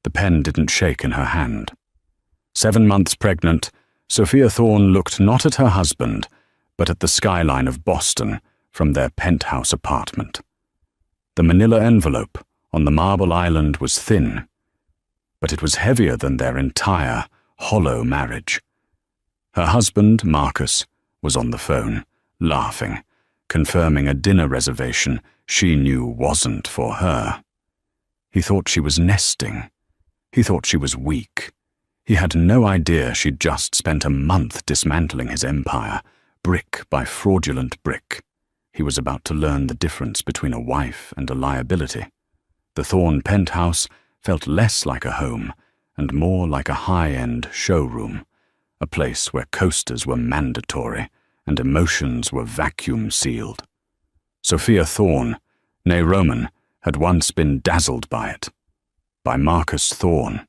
The pen didn't shake in her hand. 7 months pregnant, Sophia Thorne looked not at her husband, but at the skyline of Boston from their penthouse apartment. The manila envelope on the marble island was thin, but it was heavier than their entire, hollow marriage. Her husband, Marcus, was on the phone, laughing, confirming a dinner reservation she knew wasn't for her. He thought she was nesting. He thought she was weak. He had no idea she'd just spent a month dismantling his empire, brick by fraudulent brick. He was about to learn the difference between a wife and a liability. The Thorne penthouse felt less like a home and more like a high-end showroom, a place where coasters were mandatory and emotions were vacuum-sealed. Sophia Thorne, née Roman, had once been dazzled by it, by Marcus Thorne,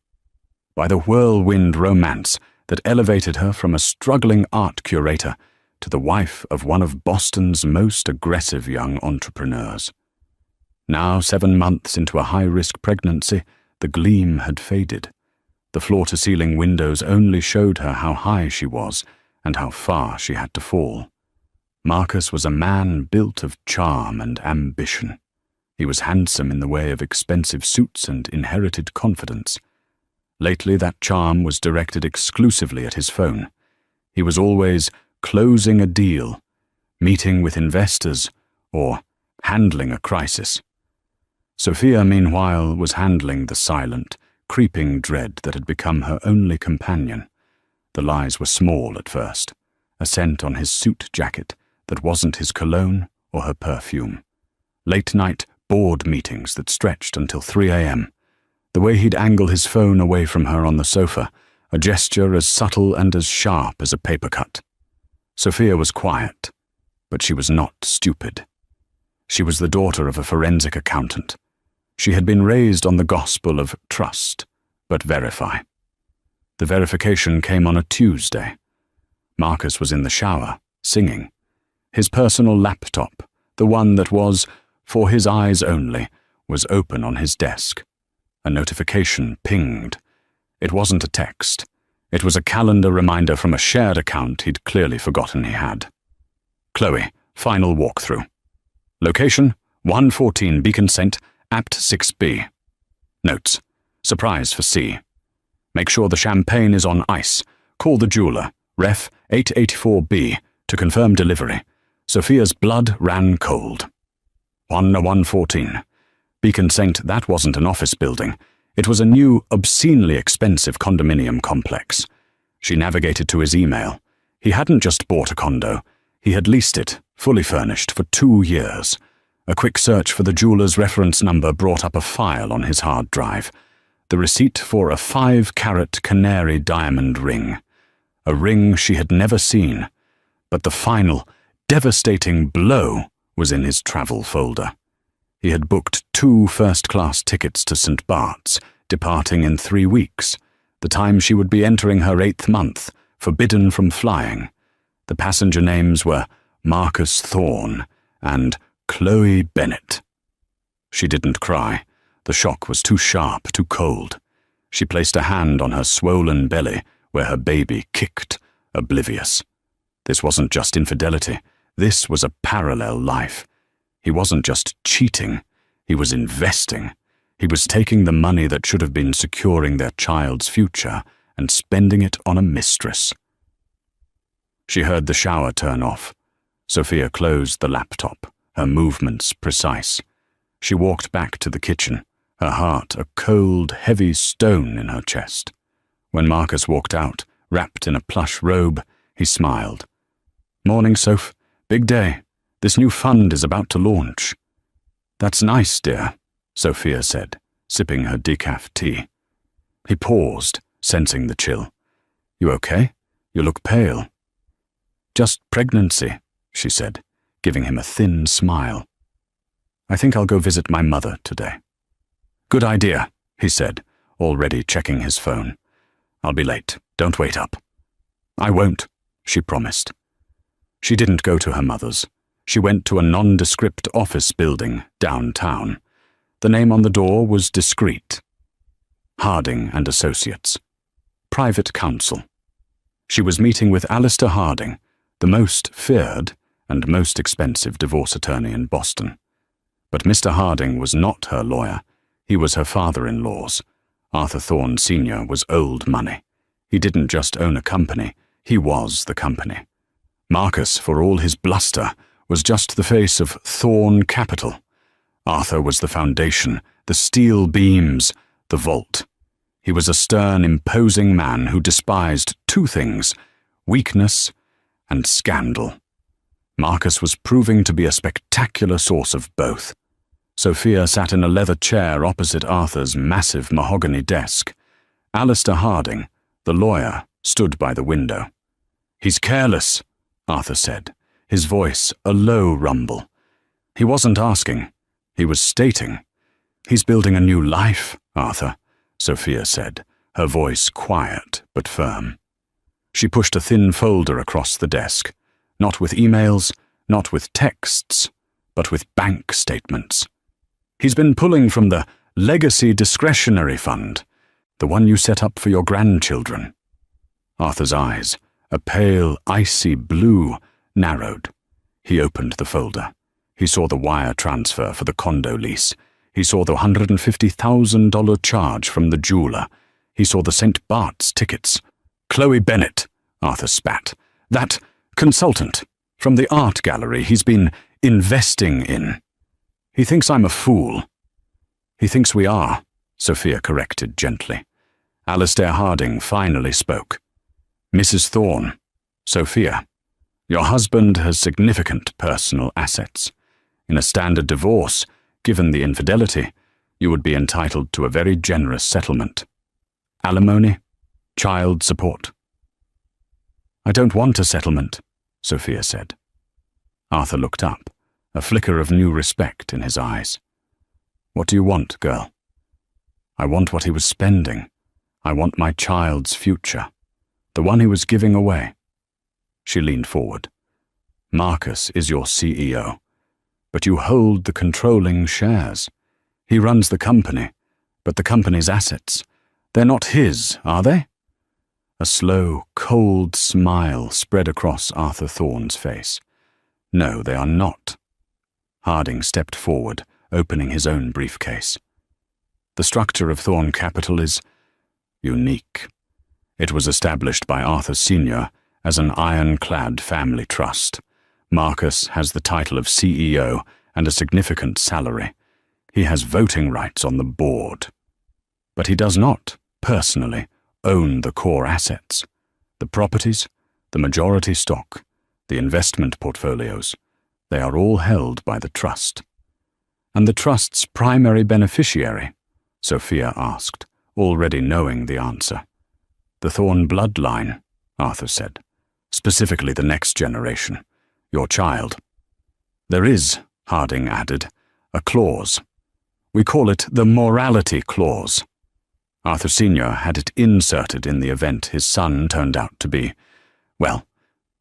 by the whirlwind romance that elevated her from a struggling art curator to the wife of one of Boston's most aggressive young entrepreneurs. Now, 7 months into a high-risk pregnancy, the gleam had faded. The floor-to-ceiling windows only showed her how high she was and how far she had to fall. Marcus was a man built of charm and ambition. He was handsome in the way of expensive suits and inherited confidence. Lately, that charm was directed exclusively at his phone. He was always closing a deal, meeting with investors, or handling a crisis. Sophia, meanwhile, was handling the silent, creeping dread that had become her only companion. The lies were small at first, a scent on his suit jacket that wasn't his cologne or her perfume. Late-night board meetings that stretched until 3 a.m. The way he'd angle his phone away from her on the sofa, a gesture as subtle and as sharp as a paper cut. Sophia was quiet, but she was not stupid. She was the daughter of a forensic accountant. She had been raised on the gospel of trust, but verify. The verification came on a Tuesday. Marcus was in the shower, singing. His personal laptop, the one that was, for his eyes only, was open on his desk. A notification pinged. It wasn't a text. It was a calendar reminder from a shared account he'd clearly forgotten he had. Chloe, final walkthrough. Location, 114 Beacon St, Apt 6B. Notes, surprise for C. Make sure the champagne is on ice. Call the jeweler, ref 884B, to confirm delivery. Sophia's blood ran cold. 114. Beacon St, that wasn't an office building. It was a new, obscenely expensive condominium complex. She navigated to his email. He hadn't just bought a condo. He had leased it, fully furnished, for 2 years. A quick search for the jeweler's reference number brought up a file on his hard drive. The receipt for a 5-carat canary diamond ring. A ring she had never seen. But the final, devastating blow was in his travel folder. He had booked 2 first-class tickets to St. Bart's, departing in 3 weeks, the time she would be entering her 8th month, forbidden from flying. The passenger names were Marcus Thorne and Chloe Bennett. She didn't cry. The shock was too sharp, too cold. She placed a hand on her swollen belly where her baby kicked, oblivious. This wasn't just infidelity. This was a parallel life. He wasn't just cheating. He was investing. He was taking the money that should have been securing their child's future and spending it on a mistress. She heard the shower turn off. Sophia closed the laptop, her movements precise. She walked back to the kitchen, her heart a cold, heavy stone in her chest. When Marcus walked out, wrapped in a plush robe, he smiled. "Morning, Soph. Big day. This new fund is about to launch." "That's nice, dear," Sophia said, sipping her decaf tea. He paused, sensing the chill. "You okay? You look pale." "Just pregnancy," she said, giving him a thin smile. "I think I'll go visit my mother today." "Good idea," he said, already checking his phone. "I'll be late. Don't wait up." "I won't," she promised. She didn't go to her mother's. She went to a nondescript office building downtown. The name on the door was discreet. Harding and Associates. Private counsel. She was meeting with Alistair Harding, the most feared and most expensive divorce attorney in Boston. But Mr. Harding was not her lawyer. He was her father-in-law's. Arthur Thorne Sr. was old money. He didn't just own a company, he was the company. Marcus, for all his bluster, was just the face of Thorne Capital. Arthur was the foundation, the steel beams, the vault. He was a stern, imposing man who despised two things: weakness and scandal. Marcus was proving to be a spectacular source of both. Sophia sat in a leather chair opposite Arthur's massive mahogany desk. Alistair Harding, the lawyer, stood by the window. "He's careless," Arthur said, his voice a low rumble. He wasn't asking, he was stating. "He's building a new life, Arthur," Sophia said, her voice quiet but firm. She pushed a thin folder across the desk, not with emails, not with texts, but with bank statements. "He's been pulling from the Legacy Discretionary Fund, the one you set up for your grandchildren." Arthur's eyes, a pale, icy blue, narrowed. He opened the folder. He saw the wire transfer for the condo lease. He saw the $150,000 charge from the jeweler. He saw the St. Bart's tickets. "Chloe Bennett," Arthur spat. "That consultant from the art gallery he's been investing in. He thinks I'm a fool." "He thinks we are," Sophia corrected gently. Alistair Harding finally spoke. "Mrs. Thorne, Sophia, your husband has significant personal assets. In a standard divorce, given the infidelity, you would be entitled to a very generous settlement. Alimony, child support." "I don't want a settlement," Sophia said. Arthur looked up, a flicker of new respect in his eyes. "What do you want, girl?" "I want what he was spending. I want my child's future, the one he was giving away." She leaned forward. "Marcus is your CEO, but you hold the controlling shares. He runs the company, but the company's assets, they're not his, are they?" A slow, cold smile spread across Arthur Thorne's face. "No, they are not." Harding stepped forward, opening his own briefcase. "The structure of Thorne Capital is unique. It was established by Arthur Sr. as an ironclad family trust. Marcus has the title of CEO and a significant salary. He has voting rights on the board. But he does not, personally, own the core assets. The properties, the majority stock, the investment portfolios, they are all held by the trust." "And the trust's primary beneficiary?" Sophia asked, already knowing the answer. "The Thorne bloodline," Arthur said. "Specifically the next generation, your child." "There is," Harding added, "a clause. We call it the morality clause." Arthur Sr. had it inserted in the event his son turned out to be, well,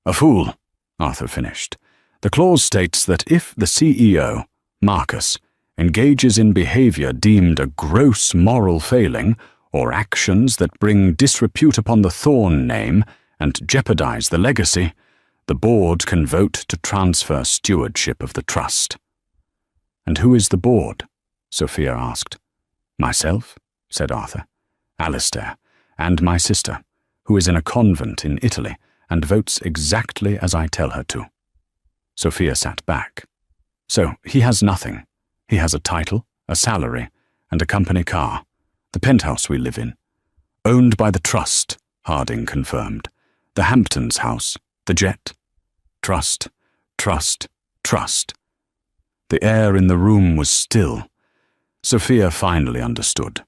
a fool, Arthur finished. "The clause states that if the CEO, Marcus, engages in behavior deemed a gross moral failing or actions that bring disrepute upon the Thorne name and jeopardize the legacy, the board can vote to transfer stewardship of the trust." "And who is the board?" Sophia asked. "Myself," said Arthur, "Alistair, and my sister, who is in a convent in Italy and votes exactly as I tell her to." Sophia sat back. "So he has nothing. He has a title, a salary, and a company car, the penthouse we live in. Owned by the trust," Harding confirmed. "The Hamptons house, the jet. Trust, trust, trust." The air in the room was still. Sophia finally understood.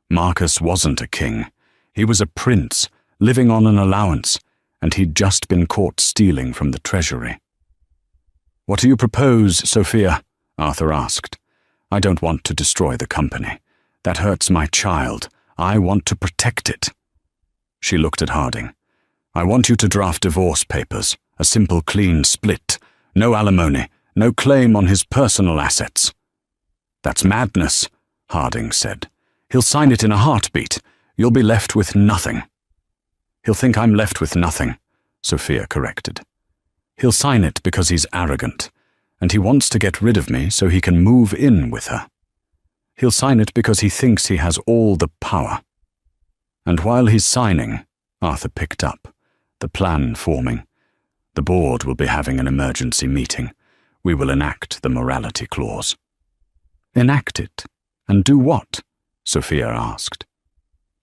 Marcus wasn't a king. He was a prince, living on an allowance, and he'd just been caught stealing from the treasury. "What do you propose, Sophia?" Arthur asked. "I don't want to destroy the company. That hurts my child. I want to protect it." She looked at Harding. "I want you to draft divorce papers, a simple clean split, no alimony, no claim on his personal assets." "That's madness," Harding said. He'll sign it in a heartbeat. You'll be left with nothing." "He'll think I'm left with nothing," Sophia corrected. "He'll sign it because he's arrogant, and he wants to get rid of me so he can move in with her. He'll sign it because he thinks he has all the power." And while he's signing, Arthur picked up, the plan forming. "The board will be having an emergency meeting. We will enact the morality clause." "Enact it? And do what?" Sophia asked.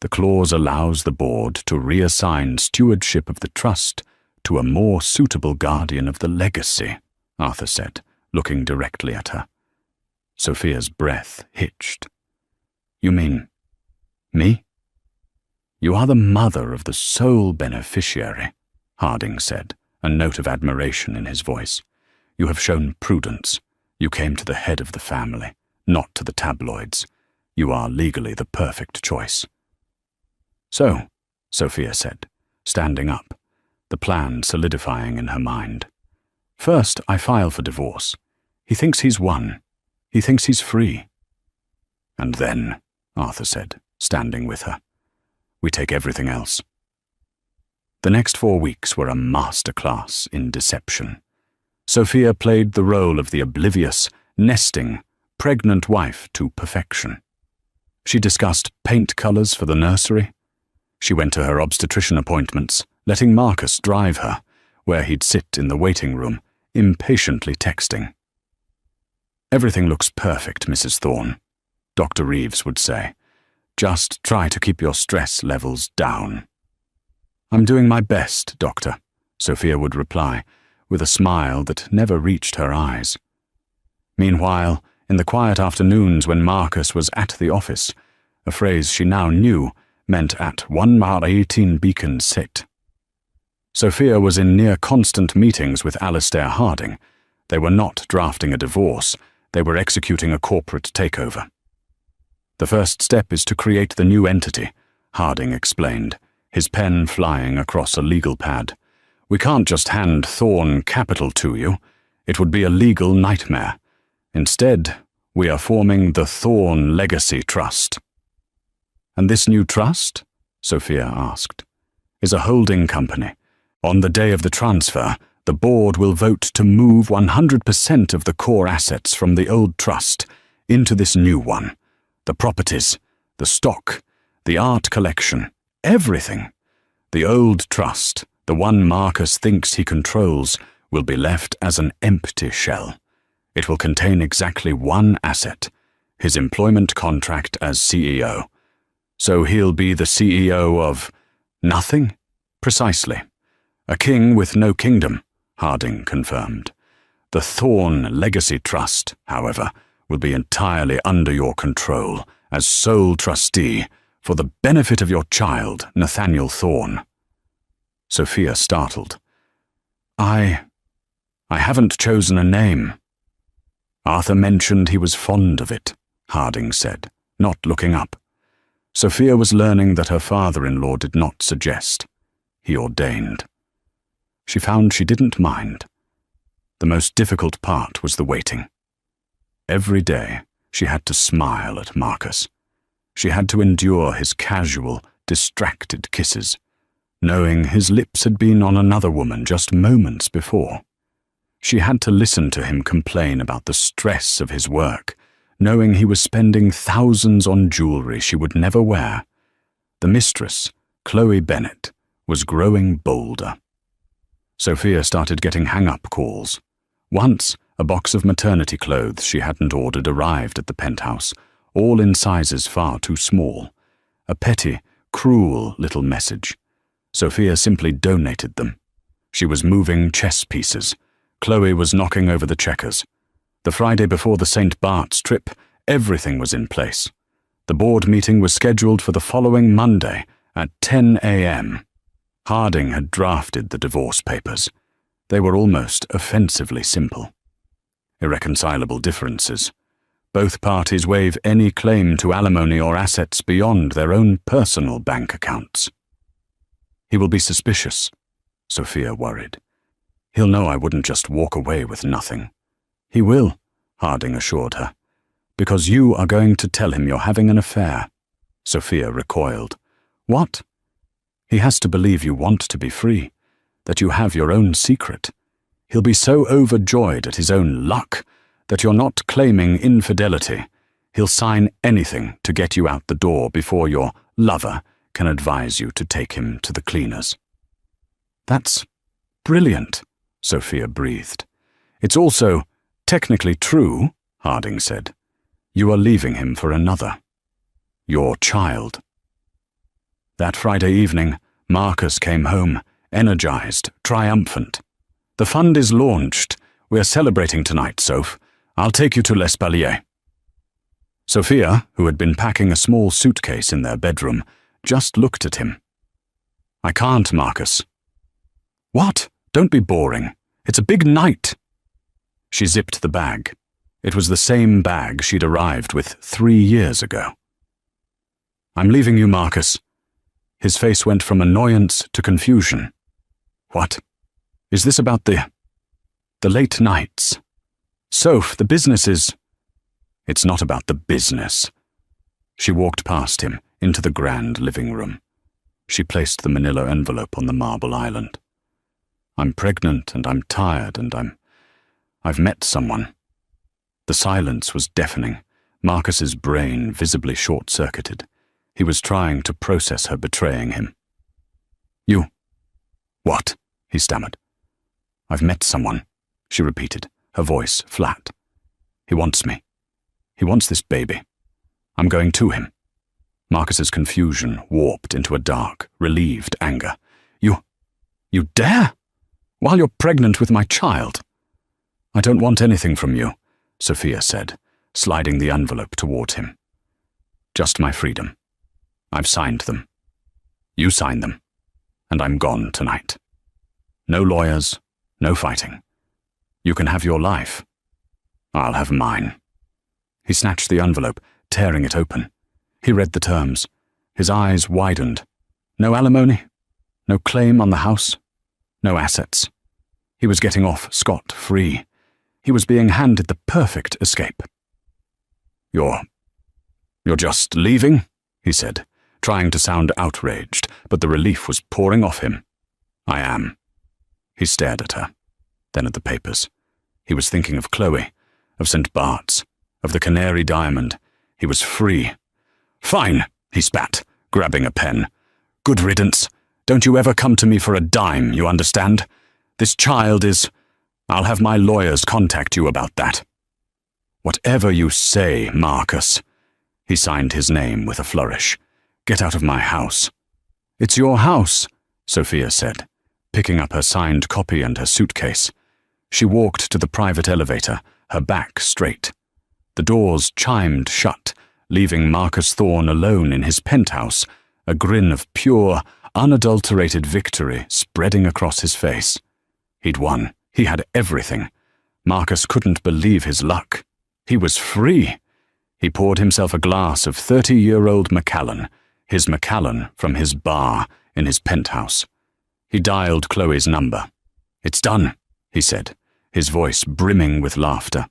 "The clause allows the board to reassign stewardship of the trust to a more suitable guardian of the legacy," Arthur said, looking directly at her. Sophia's breath hitched. "You mean me?" "You are the mother of the sole beneficiary," Harding said, a note of admiration in his voice. "You have shown prudence. You came to the head of the family, not to the tabloids. You are legally the perfect choice." "So," Sophia said, standing up, the plan solidifying in her mind. "First, I file for divorce. He thinks he's won. He thinks he's free." "And then," Arthur said, standing with her, "we take everything else." The next 4 weeks were a masterclass in deception. Sophia played the role of the oblivious, nesting, pregnant wife to perfection. She discussed paint colors for the nursery. She went to her obstetrician appointments, letting Marcus drive her, where he'd sit in the waiting room, impatiently texting. "Everything looks perfect, Mrs. Thorne," Dr. Reeves would say. "Just try to keep your stress levels down." "I'm doing my best, Doctor," Sophia would reply, with a smile that never reached her eyes. Meanwhile, in the quiet afternoons when Marcus was at the office, a phrase she now knew meant at 1:18 Beacon Sit. Sophia was in near-constant meetings with Alistair Harding. They were not drafting a divorce, they were executing a corporate takeover. "The first step is to create the new entity," Harding explained, his pen flying across a legal pad. "We can't just hand Thorne Capital to you. It would be a legal nightmare. Instead, we are forming the Thorne Legacy Trust." "And this new trust?" Sophia asked. "Is a holding company. On the day of the transfer, the board will vote to move 100% of the core assets from the old trust into this new one. The properties, the stock, the art collection, everything. The old trust, the one Marcus thinks he controls, will be left as an empty shell. It will contain exactly one asset, his employment contract as CEO. So he'll be the CEO of nothing? Precisely. A king with no kingdom, Harding confirmed. The Thorne Legacy Trust, however, will be entirely under your control as sole trustee for the benefit of your child, Nathaniel Thorne." Sophia startled. I haven't chosen a name." "Arthur mentioned he was fond of it," Harding said, not looking up. Sophia was learning that her father-in-law did not suggest. He ordained. She found she didn't mind. The most difficult part was the waiting. Every day, she had to smile at Marcus. She had to endure his casual, distracted kisses, knowing his lips had been on another woman just moments before. She had to listen to him complain about the stress of his work, knowing he was spending thousands on jewelry she would never wear. The mistress, Chloe Bennett, was growing bolder. Sophia started getting hang-up calls. Once, a box of maternity clothes she hadn't ordered arrived at the penthouse, all in sizes far too small. A petty, cruel little message. Sophia simply donated them. She was moving chess pieces. Chloe was knocking over the checkers. The Friday before the St. Bart's trip, everything was in place. The board meeting was scheduled for the following Monday at 10 a.m. Harding had drafted the divorce papers. They were almost offensively simple. Irreconcilable differences. Both parties waive any claim to alimony or assets beyond their own personal bank accounts. "He will be suspicious," Sophia worried. "He'll know I wouldn't just walk away with nothing." "He will," Harding assured her, "because you are going to tell him you're having an affair." Sophia recoiled. What? He has to believe you want to be free, that you have your own secret. He'll be so overjoyed at his own luck that you're not claiming infidelity. He'll sign anything to get you out the door before your lover can advise you to take him to the cleaners. That's brilliant, Sophia breathed. It's also technically true, Harding said. You are leaving him for another. Your child. That Friday evening, Marcus came home, energized, triumphant. The fund is launched. We're celebrating tonight, Soph. I'll take you to L'Espalier. Sophia, who had been packing a small suitcase in their bedroom, just looked at him. I can't, Marcus. What? Don't be boring. It's a big night. She zipped the bag. It was the same bag she'd arrived with 3 years ago. I'm leaving you, Marcus. His face went from annoyance to confusion. What? Is this about the late nights? Soph, the business is... It's not about the business. She walked past him into the grand living room. She placed the manila envelope on the marble island. I'm pregnant and I'm tired and I've met someone. The silence was deafening. Marcus's brain visibly short-circuited. He was trying to process her betraying him. You... What? He stammered. I've met someone, she repeated, her voice flat. He wants me. He wants this baby. I'm going to him. Marcus's confusion warped into a dark, relieved anger. You dare? While you're pregnant with my child? I don't want anything from you, Sophia said, sliding the envelope toward him. Just my freedom. I've signed them. You signed them. And I'm gone tonight. No lawyers, no fighting. You can have your life. I'll have mine. He snatched the envelope, tearing it open. He read the terms. His eyes widened. No alimony, no claim on the house, no assets. He was getting off scot-free. He was being handed the perfect escape. You're just leaving? He said, trying to sound outraged, but the relief was pouring off him. I am. He stared at her, then at the papers. He was thinking of Chloe, of St. Bart's, of the Canary Diamond. He was free. Fine, he spat, grabbing a pen. Good riddance. Don't you ever come to me for a dime, you understand? This child is... I'll have my lawyers contact you about that. Whatever you say, Marcus. He signed his name with a flourish. Get out of my house. It's your house, Sophia said, picking up her signed copy and her suitcase. She walked to the private elevator, her back straight. The doors chimed shut, leaving Marcus Thorne alone in his penthouse, a grin of pure, unadulterated victory spreading across his face. He'd won. He had everything. Marcus couldn't believe his luck. He was free. He poured himself a glass of 30-year-old Macallan, his Macallan from his bar in his penthouse. He dialed Chloe's number. It's done, he said, his voice brimming with laughter.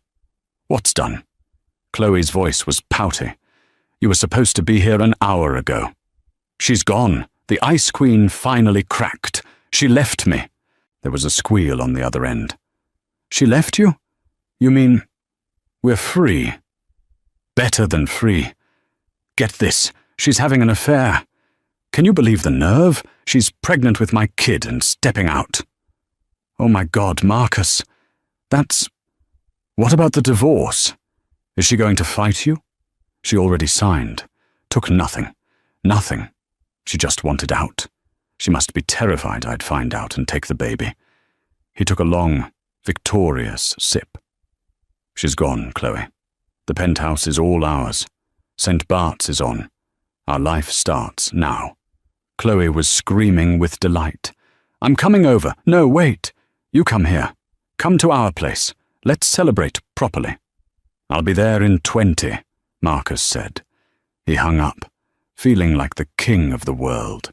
What's done? Chloe's voice was pouty. You were supposed to be here an hour ago. She's gone. The Ice Queen finally cracked. She left me. There was a squeal on the other end. She left you? You mean, we're free? Better than free. Get this, she's having an affair. Can you believe the nerve? She's pregnant with my kid and stepping out. Oh my God, Marcus. That's... What about the divorce? Is she going to fight you? She already signed. Took nothing. Nothing. She just wanted out. She must be terrified I'd find out and take the baby. He took a long, victorious sip. She's gone, Chloe. The penthouse is all ours. St. Bart's is on. Our life starts now. Chloe was screaming with delight. I'm coming over. No, wait. You come here. Come to our place. Let's celebrate properly. I'll be there in 20, Marcus said. He hung up, feeling like the king of the world.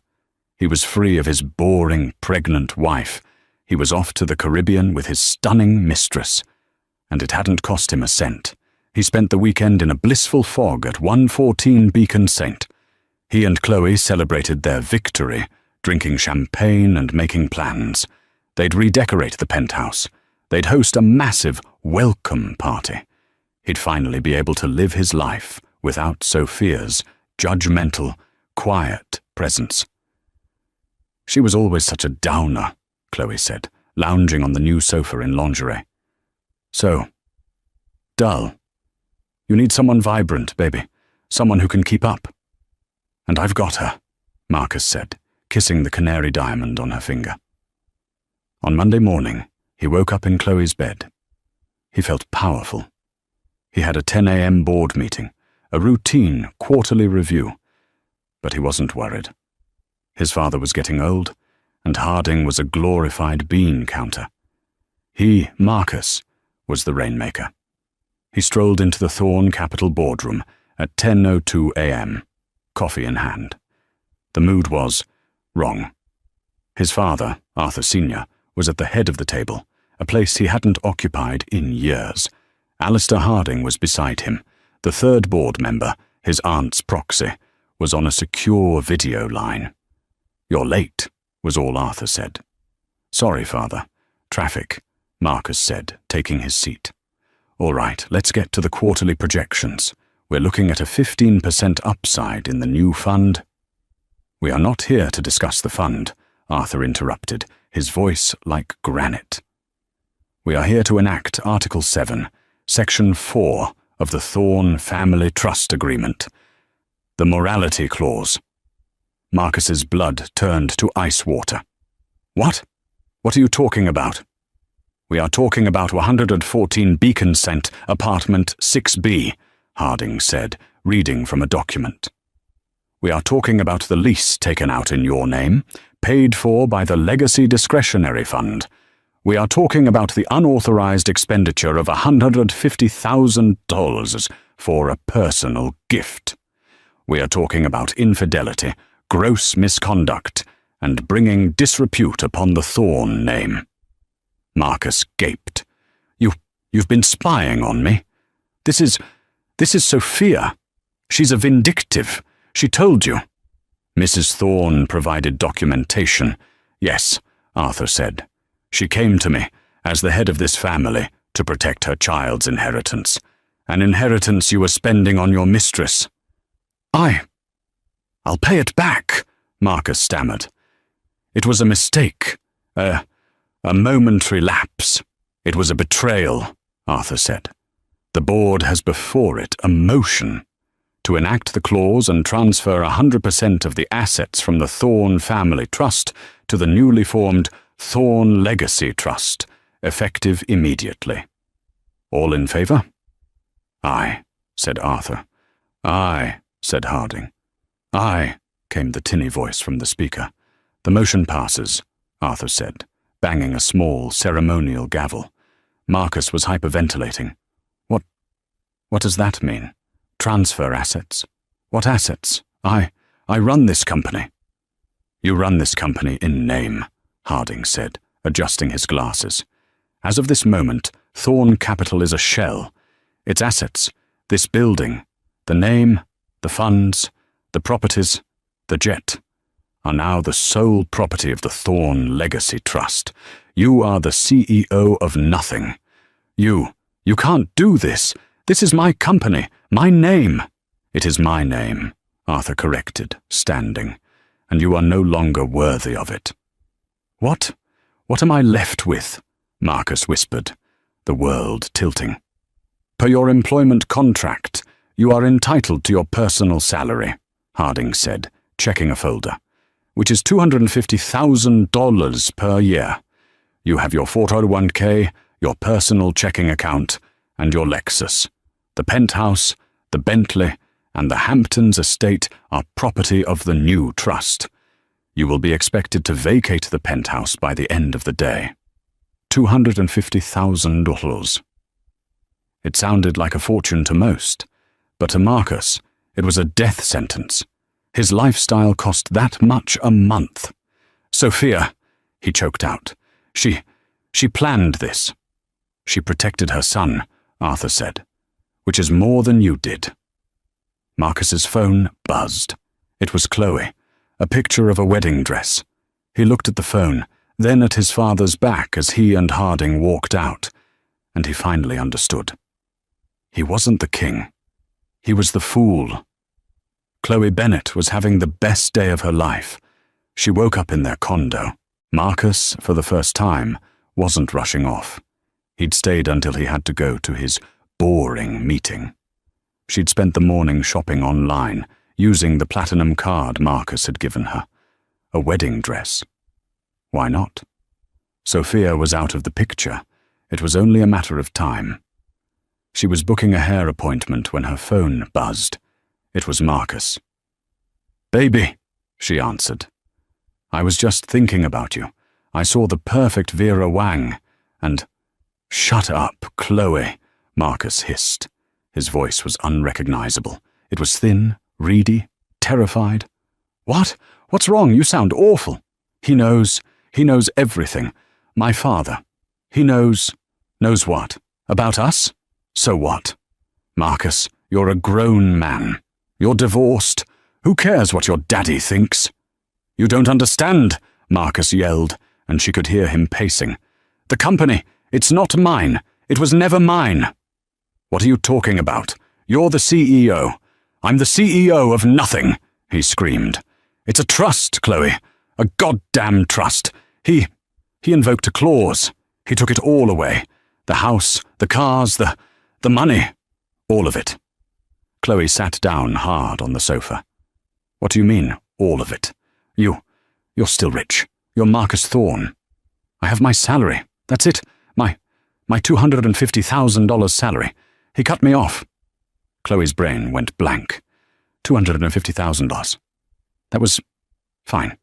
He was free of his boring, pregnant wife. He was off to the Caribbean with his stunning mistress. And it hadn't cost him a cent. He spent the weekend in a blissful fog at 114 Beacon Saint. He and Chloe celebrated their victory, drinking champagne and making plans. They'd redecorate the penthouse. They'd host a massive welcome party. He'd finally be able to live his life without Sophia's judgmental, quiet presence. She was always such a downer, Chloe said, lounging on the new sofa in lingerie. So, dull. You need someone vibrant, baby. Someone who can keep up. And I've got her, Marcus said, kissing the canary diamond on her finger. On Monday morning, he woke up in Chloe's bed. He felt powerful. He had a 10 a.m. board meeting, a routine quarterly review. But he wasn't worried. His father was getting old, and Harding was a glorified bean counter. He, Marcus, was the rainmaker. He strolled into the Thorn Capital boardroom at 10:02 a.m., coffee in hand. The mood was wrong. His father, Arthur Sr., was at the head of the table, a place he hadn't occupied in years. Alistair Harding was beside him. The third board member, his aunt's proxy, was on a secure video line. "You're late," was all Arthur said. "Sorry, Father. Traffic," Marcus said, taking his seat. "All right, let's get to the quarterly projections. We're looking at a 15% upside in the new fund." "We are not here to discuss the fund," Arthur interrupted, his voice like granite. "We are here to enact Article 7, Section 4 of the Thorn Family Trust Agreement. The morality clause." Marcus's blood turned to ice water. "What? What are you talking about?" "We are talking about 114 Beacon Cent, apartment 6B, Harding said, reading from a document. "We are talking about the lease taken out in your name, paid for by the Legacy Discretionary Fund. We are talking about the unauthorized expenditure of $150,000 for a personal gift. We are talking about infidelity, gross misconduct, and bringing disrepute upon the Thorn name." Marcus gaped. You've been spying on me? This is Sophia. She's a vindictive. She told you." "Mrs. Thorn provided documentation. Yes," Arthur said. "She came to me, as the head of this family, to protect her child's inheritance. An inheritance you were spending on your mistress." I'll pay it back," Marcus stammered. "It was a mistake, a momentary lapse. It was a betrayal," Arthur said. "The board has before it a motion to enact the clause and transfer 100% of the assets from the Thorn Family Trust to the newly formed Thorn Legacy Trust, effective immediately. All in favour?" "Aye," said Arthur. "Aye," said Harding. "Aye," came the tinny voice from the speaker. "The motion passes," Arthur said, banging a small ceremonial gavel. Marcus was hyperventilating. What does that mean? Transfer assets? What assets? I run this company." "You run this company in name," Harding said, adjusting his glasses. "As of this moment, Thorn Capital is a shell. Its assets, this building, the name, the funds, the properties, the jet, are now the sole property of the Thorn Legacy Trust. You are the CEO of nothing. You can't do this. This is my company, my name." "It is my name," Arthur corrected, standing, "and you are no longer worthy of it." What am I left with?" Marcus whispered, the world tilting. "Per your employment contract, you are entitled to your personal salary," Harding said, checking a folder, "which is $250,000 per year. You have your 401k, your personal checking account, and your Lexus. The penthouse, the Bentley, and the Hamptons estate are property of the new trust. You will be expected to vacate the penthouse by the end of the day. $250,000. It sounded like a fortune to most, but to Marcus, it was a death sentence. His lifestyle cost that much a month. "Sophia," he choked out. She planned this." "She protected her son," Arthur said, "which is more than you did." Marcus's phone buzzed. It was Chloe, a picture of a wedding dress. He looked at the phone, then at his father's back as he and Harding walked out, and he finally understood. He wasn't the king. He was the fool. Chloe Bennet was having the best day of her life. She woke up in their condo. Marcus, for the first time, wasn't rushing off. He'd stayed until he had to go to his boring meeting. She'd spent the morning shopping online, using the platinum card Marcus had given her. A wedding dress. Why not? Sophia was out of the picture. It was only a matter of time. She was booking a hair appointment when her phone buzzed. It was Marcus. "Baby," she answered. "I was just thinking about you. I saw the perfect Vera Wang, and—" "Shut up, Chloe," Marcus hissed. His voice was unrecognizable. It was thin, reedy, terrified. "What? What's wrong? You sound awful." He knows everything. My father. He knows what? About us? So what? Marcus, you're a grown man. You're divorced. Who cares what your daddy thinks?" "You don't understand," Marcus yelled, and she could hear him pacing. "The company, it's not mine. It was never mine." "What are you talking about? You're the CEO. I'm the CEO of nothing," he screamed. "It's a trust, Chloe. A goddamn trust. He invoked a clause. He took it all away. The house, the cars, the money. All of it." Chloe sat down hard on the sofa. "What do you mean, all of it? You're still rich. You're Marcus Thorne. I have my salary. That's it. My $250,000 salary. He cut me off." Chloe's brain went blank. $250,000. That was fine.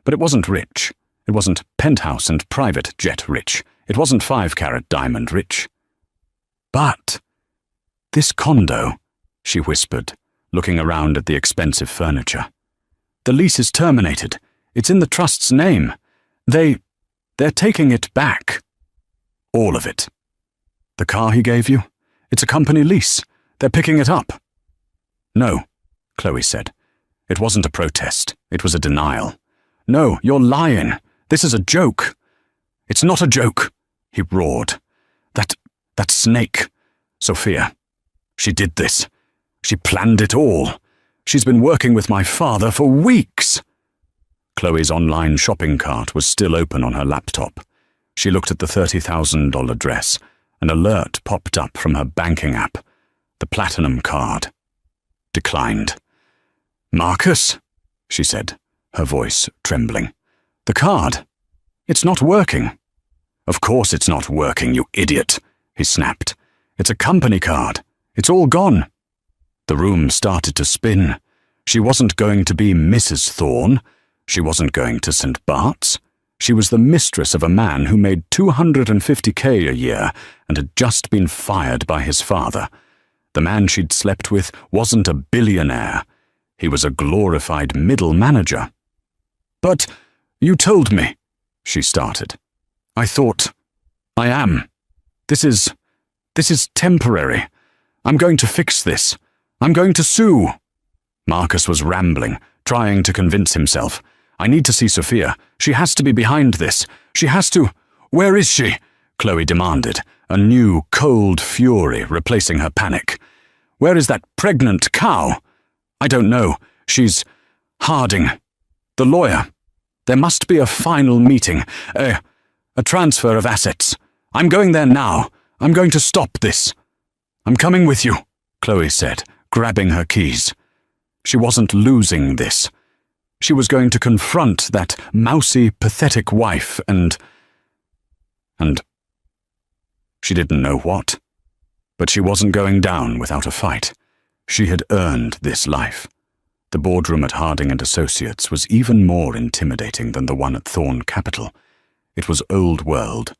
But it wasn't rich. It wasn't penthouse and private jet rich. It wasn't 5-carat diamond rich. "But this condo," she whispered, looking around at the expensive furniture. "The lease is terminated. It's in the trust's name. They're taking it back. All of it. The car he gave you? It's a company lease. They're picking it up." "No," Chloe said. "It wasn't a protest. It was a denial." "No, you're lying. This is a joke." "It's not a joke," he roared. That snake, Sophia. She did this. She planned it all. She's been working with my father for weeks." Chloe's online shopping cart was still open on her laptop. She looked at the $30,000 dress. An alert popped up from her banking app. The platinum card. Declined. "Marcus," she said, her voice trembling. "The card. It's not working." "Of course it's not working, you idiot," he snapped. "It's a company card. It's all gone." The room started to spin. She wasn't going to be Mrs. Thorne. She wasn't going to St. Bart's. She was the mistress of a man who made $250K a year and had just been fired by his father. The man she'd slept with wasn't a billionaire. He was a glorified middle manager. "But you told me," she started. "I thought, I am. This is temporary. I'm going to fix this. I'm going to sue." Marcus was rambling, trying to convince himself. "I need to see Sophia. She has to be behind this. She has to—" "Where is she?" Chloe demanded, a new, cold fury replacing her panic. "Where is that pregnant cow?" "I don't know. She's Harding. The lawyer. There must be a final meeting. A transfer of assets. I'm going there now. I'm going to stop this." "I'm coming with you," Chloe said, grabbing her keys. She wasn't losing this. She was going to confront that mousy, pathetic wife and she didn't know what. But she wasn't going down without a fight. She had earned this life. The boardroom at Harding & Associates was even more intimidating than the one at Thorne Capital. It was old world,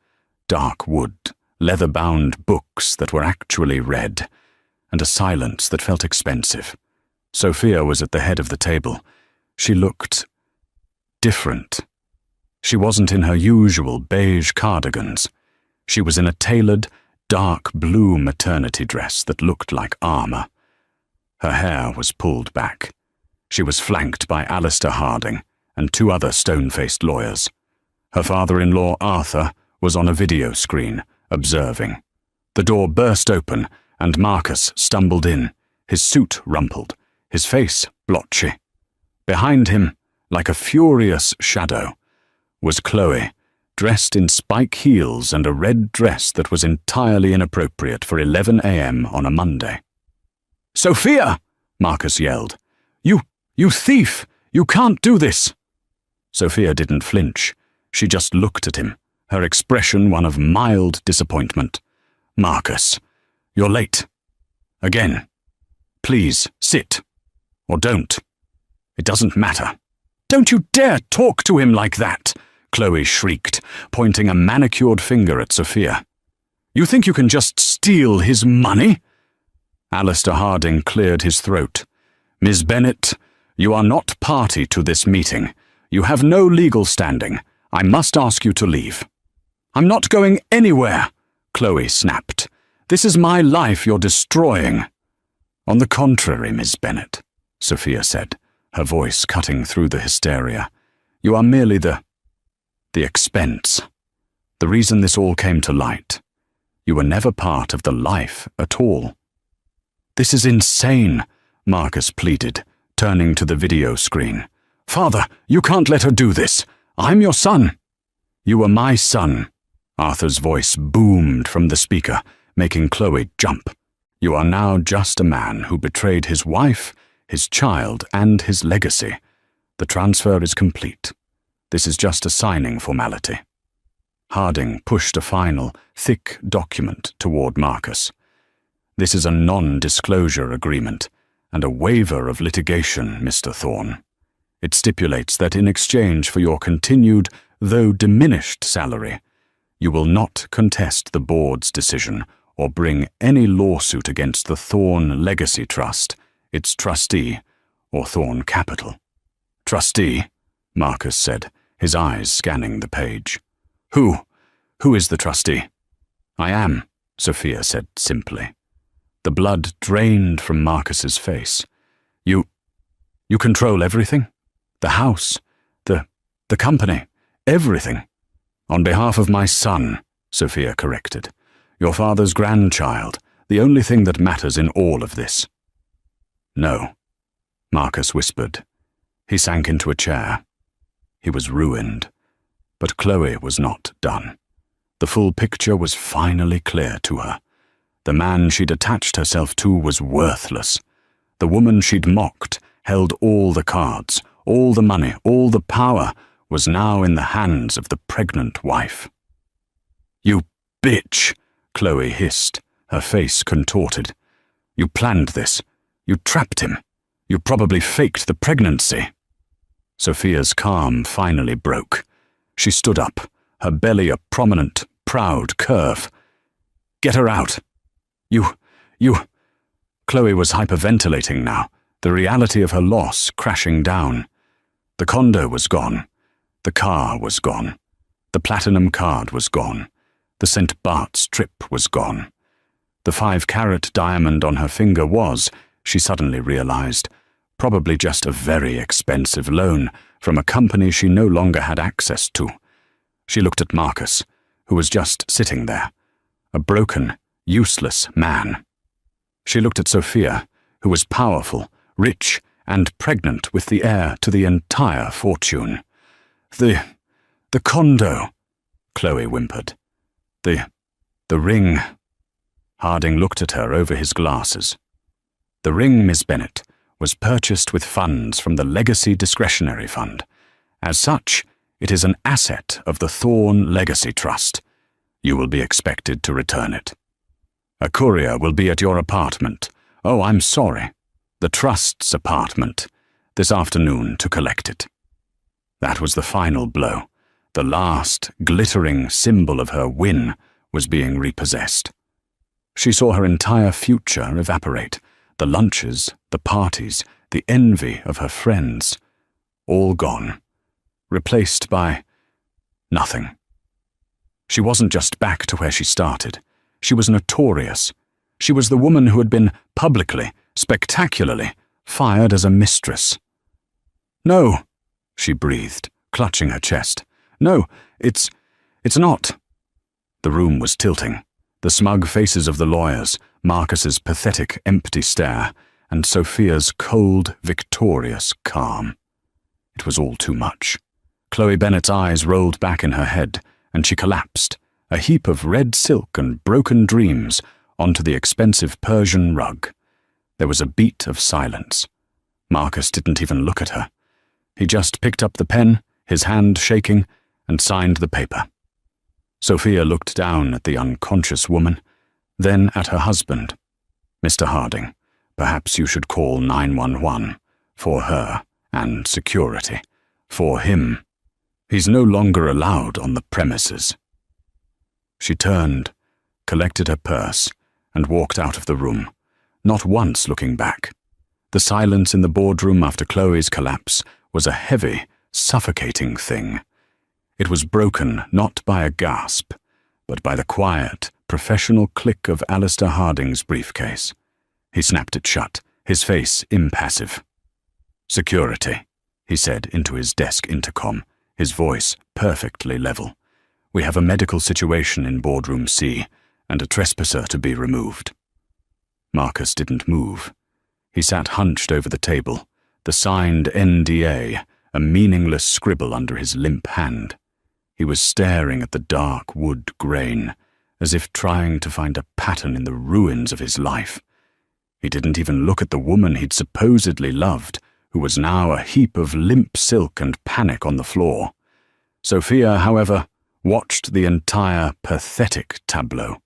dark wood, leather-bound books that were actually read, and a silence that felt expensive. Sophia was at the head of the table. She looked different. She wasn't in her usual beige cardigans. She was in a tailored, dark blue maternity dress that looked like armor. Her hair was pulled back. She was flanked by Alistair Harding and 2 other stone-faced lawyers. Her father-in-law, Arthur, was on a video screen, observing. The door burst open, and Marcus stumbled in, his suit rumpled, his face blotchy. Behind him, like a furious shadow, was Chloe, dressed in spike heels and a red dress that was entirely inappropriate for 11 a.m. on a Monday. "Sophia!" Marcus yelled. You thief! You can't do this!" Sophia didn't flinch. She just looked at him, her expression one of mild disappointment. "Marcus, you're late. Again. Please, sit. Or don't. It doesn't matter." "Don't you dare talk to him like that!" Chloe shrieked, pointing a manicured finger at Sophia. "You think you can just steal his money?" Alistair Harding cleared his throat. "Miss Bennet, you are not party to this meeting. You have no legal standing. I must ask you to leave." "I'm not going anywhere," Chloe snapped. "This is my life you're destroying." "On the contrary, Miss Bennet," Sophia said, her voice cutting through the hysteria. "You are merely the expense. The reason this all came to light. You were never part of the life at all." "This is insane," Marcus pleaded, turning to the video screen. "Father, you can't let her do this. I'm your son." "You were my son," Arthur's voice boomed from the speaker, making Chloe jump. "You are now just a man who betrayed his wife, his child, and his legacy. The transfer is complete. This is just a signing formality." Harding pushed a final, thick document toward Marcus. "This is a non-disclosure agreement and a waiver of litigation, Mr. Thorne. It stipulates that in exchange for your continued, though diminished salary, you will not contest the board's decision or bring any lawsuit against the Thorne Legacy Trust, its trustee, or Thorne Capital." "Trustee?" Marcus said, his eyes scanning the page. Who is the trustee?" "I am," Sophia said simply. The blood drained from Marcus's face. You control everything? The house, the company, everything." "On behalf of my son," Sophia corrected. "Your father's grandchild, the only thing that matters in all of this." "No," Marcus whispered. He sank into a chair. He was ruined. But Chloe was not done. The full picture was finally clear to her. The man she'd attached herself to was worthless. The woman she'd mocked held all the cards, all the money, all the power, was now in the hands of the pregnant wife. "You bitch," Chloe hissed, her face contorted. "You planned this. You trapped him. You probably faked the pregnancy." Sophia's calm finally broke. She stood up, her belly a prominent, proud curve. "Get her out. You... Chloe was hyperventilating now, the reality of her loss crashing down. The condo was gone. The car was gone. The platinum card was gone. The St. Bart's trip was gone. The 5-carat diamond on her finger was, she suddenly realized, probably just a very expensive loan from a company she no longer had access to. She looked at Marcus, who was just sitting there, a broken, useless man. She looked at Sophia, who was powerful, rich, and pregnant with the heir to the entire fortune. The condo," Chloe whimpered. The ring." Harding looked at her over his glasses. "The ring, Miss Bennet, was purchased with funds from the Legacy Discretionary Fund. As such, it is an asset of the Thorne Legacy Trust. You will be expected to return it. A courier will be at your apartment. Oh, I'm sorry. The Trust's apartment, this afternoon to collect it." That was the final blow. The last, glittering symbol of her win was being repossessed. She saw her entire future evaporate. The lunches, the parties, the envy of her friends. All gone. Replaced by nothing. She wasn't just back to where she started. She was notorious. She was the woman who had been publicly, spectacularly, fired as a mistress. No, she breathed, clutching her chest. No, it's not. The room was tilting. The smug faces of the lawyers, Marcus's pathetic, empty stare, and Sophia's cold, victorious calm. It was all too much. Chloe Bennet's eyes rolled back in her head, and she collapsed, a heap of red silk and broken dreams, onto the expensive Persian rug. There was a beat of silence. Marcus didn't even look at her. He just picked up the pen, his hand shaking, and signed the paper. Sophia looked down at the unconscious woman, then at her husband. Mr. Harding, perhaps you should call 911 for her and security. For him. He's no longer allowed on the premises. She turned, collected her purse, and walked out of the room, not once looking back. The silence in the boardroom after Chloe's collapse was a heavy, suffocating thing. It was broken not by a gasp, but by the quiet, professional click of Alistair Harding's briefcase. He snapped it shut, his face impassive. "Security," he said into his desk intercom, his voice perfectly level. "We have a medical situation in boardroom C, and a trespasser to be removed." Marcus didn't move. He sat hunched over the table, the signed NDA, a meaningless scribble under his limp hand. He was staring at the dark wood grain, as if trying to find a pattern in the ruins of his life. He didn't even look at the woman he'd supposedly loved, who was now a heap of limp silk and panic on the floor. Sophia, however, watched the entire pathetic tableau.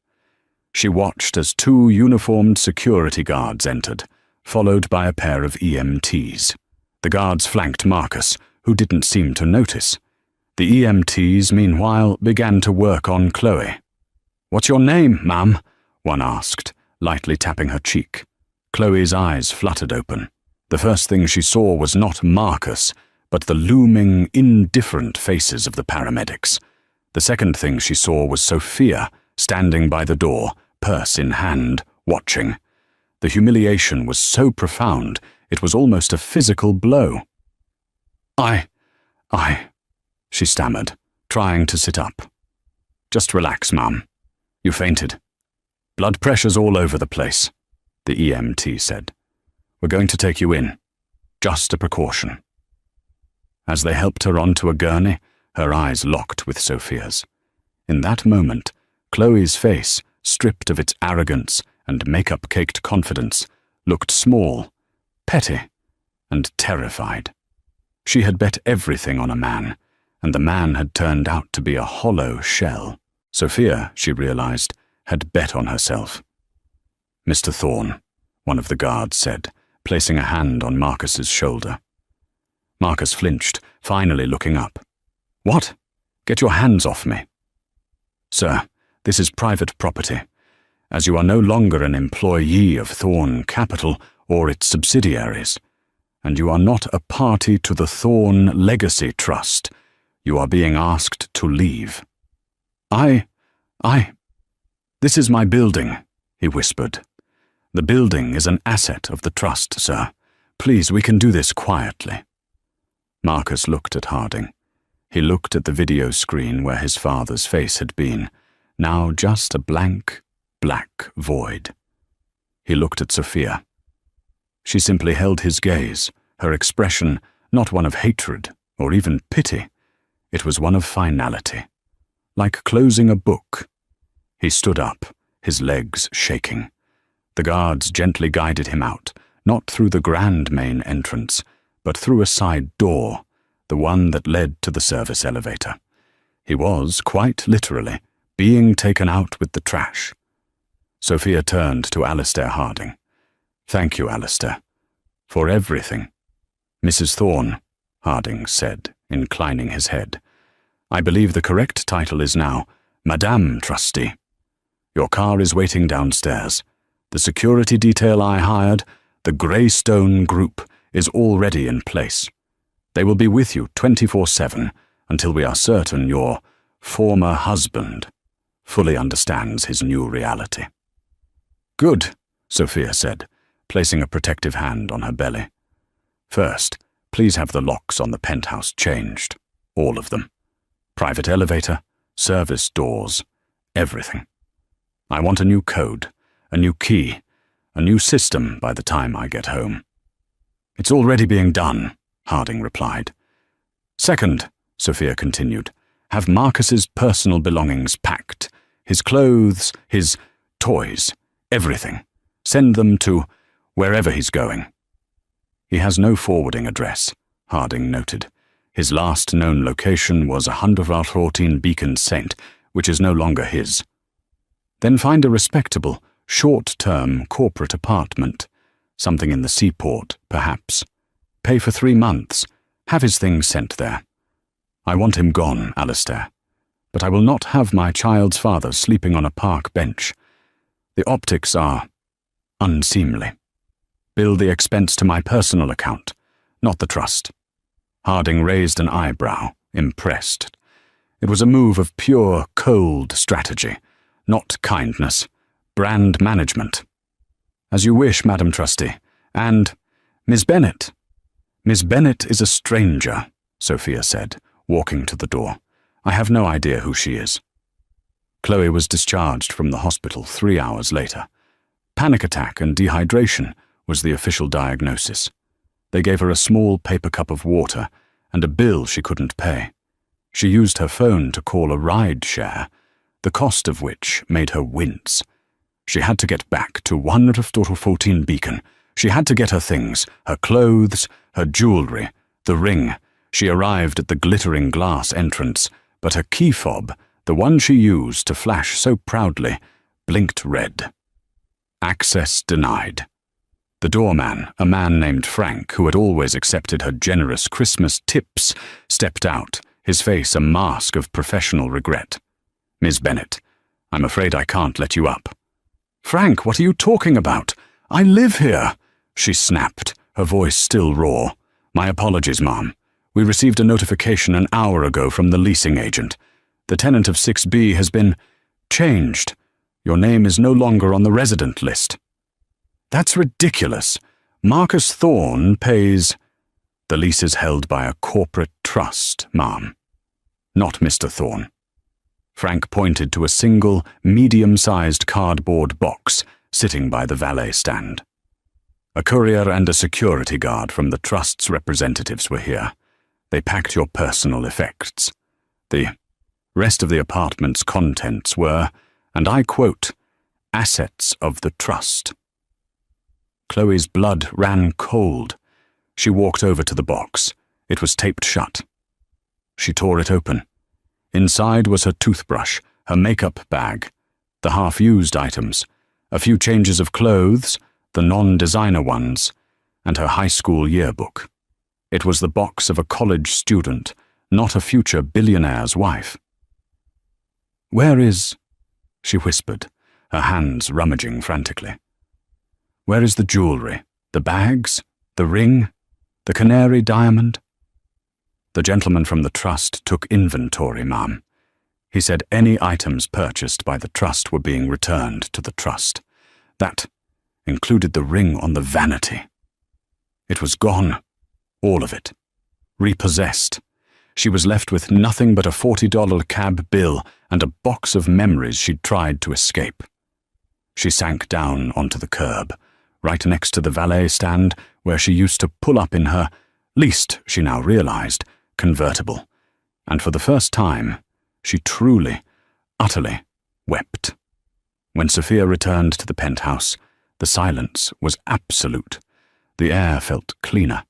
She watched as two uniformed security guards entered, followed by a pair of EMTs. The guards flanked Marcus, who didn't seem to notice. The EMTs, meanwhile, began to work on Chloe. "What's your name, ma'am?" one asked, lightly tapping her cheek. Chloe's eyes fluttered open. The first thing she saw was not Marcus, but the looming, indifferent faces of the paramedics. The second thing she saw was Sophia, standing by the door, purse in hand, watching. The humiliation was so profound, it was almost a physical blow. I, she stammered, trying to sit up. "Just relax, ma'am. You fainted. Blood pressure's all over the place," the EMT said. "We're going to take you in. Just a precaution." As they helped her onto a gurney, her eyes locked with Sophia's. In that moment, Chloe's face, stripped of its arrogance and makeup-caked confidence, looked small, petty, and terrified. She had bet everything on a man, and the man had turned out to be a hollow shell. Sophia, she realized, had bet on herself. "Mr. Thorne," one of the guards said, placing a hand on Marcus's shoulder. Marcus flinched, finally looking up. "What? Get your hands off me." "Sir, this is private property. As you are no longer an employee of Thorne Capital or its subsidiaries, and you are not a party to the Thorne Legacy Trust, you are being asked to leave." This is my building," he whispered. "The building is an asset of the trust, sir. Please, we can do this quietly." Marcus looked at Harding. He looked at the video screen where his father's face had been, now just a blank, black void. He looked at Sophia. She simply held his gaze, her expression not one of hatred or even pity. It was one of finality, like closing a book. He stood up, his legs shaking. The guards gently guided him out, not through the grand main entrance, but through a side door, the one that led to the service elevator. He was, quite literally, being taken out with the trash. Sophia turned to Alistair Harding. "Thank you, Alistair, for everything." "Mrs. Thorne," Harding said, inclining his head. "I believe the correct title is now Madame Trustee. Your car is waiting downstairs. The security detail I hired, the Greystone Group, is already in place. They will be with you 24/7 until we are certain your former husband fully understands his new reality." "Good," Sophia said, placing a protective hand on her belly. "First, Please have the locks on the penthouse changed. All of them. Private elevator, service doors, everything. I want a new code, a new key, a new system by the time I get home." "It's already being done," Harding replied. "Second," Sophia continued, "have Marcus's personal belongings packed. His clothes, his toys, everything. Send them to wherever he's going." "He has no forwarding address," Harding noted. "His last known location was 114 Beacon Saint, which is no longer his." "Then find a respectable, short-term corporate apartment. Something in the seaport, perhaps. Pay for 3 months. Have his things sent there. I want him gone, Alistair. But I will not have my child's father sleeping on a park bench. The optics are unseemly. Bill the expense to my personal account, not the trust." Harding raised an eyebrow, impressed. It was a move of pure, cold strategy, not kindness, brand management. "As you wish, Madam Trustee. And Miss Bennet." "Miss Bennet is a stranger," Sophia said, walking to the door. "I have no idea who she is." Chloe was discharged from the hospital 3 hours later. Panic attack and dehydration was the official diagnosis. They gave her a small paper cup of water and a bill she couldn't pay. She used her phone to call a ride share, the cost of which made her wince. She had to get back to 114 Beacon. She had to get her things, her clothes, her jewellery, the ring. She arrived at the glittering glass entrance, but her key fob, the one she used to flash so proudly, blinked red. Access denied. The doorman, a man named Frank, who had always accepted her generous Christmas tips, stepped out, his face a mask of professional regret. "Miss Bennet, I'm afraid I can't let you up." "Frank, what are you talking about? I live here," she snapped, her voice still raw. "My apologies, ma'am. We received a notification an hour ago from the leasing agent. The tenant of 6B has been changed. Your name is no longer on the resident list." "That's ridiculous. Marcus Thorne pays—" "The lease is held by a corporate trust, ma'am. Not Mr. Thorne." Frank pointed to a single, medium-sized cardboard box sitting by the valet stand. "A courier and a security guard from the trust's representatives were here. They packed your personal effects. The rest of the apartment's contents were, and I quote, assets of the trust." Chloe's blood ran cold. She walked over to the box. It was taped shut. She tore it open. Inside was her toothbrush, her makeup bag, the half-used items, a few changes of clothes, the non-designer ones, and her high school yearbook. It was the box of a college student, not a future billionaire's wife. "Where is—" she whispered, her hands rummaging frantically. "Where is the jewellery, the bags, the ring, the canary diamond?" "The gentleman from the trust took inventory, ma'am. He said any items purchased by the trust were being returned to the trust. That included the ring on the vanity. It was gone, all of it, repossessed. She was left with nothing but a $40 cab bill and a box of memories she'd tried to escape." She sank down onto the curb, right next to the valet stand where she used to pull up in her, least she now realized, convertible, and for the first time, she truly, utterly wept. When Sophia returned to the penthouse, the silence was absolute. The air felt cleaner,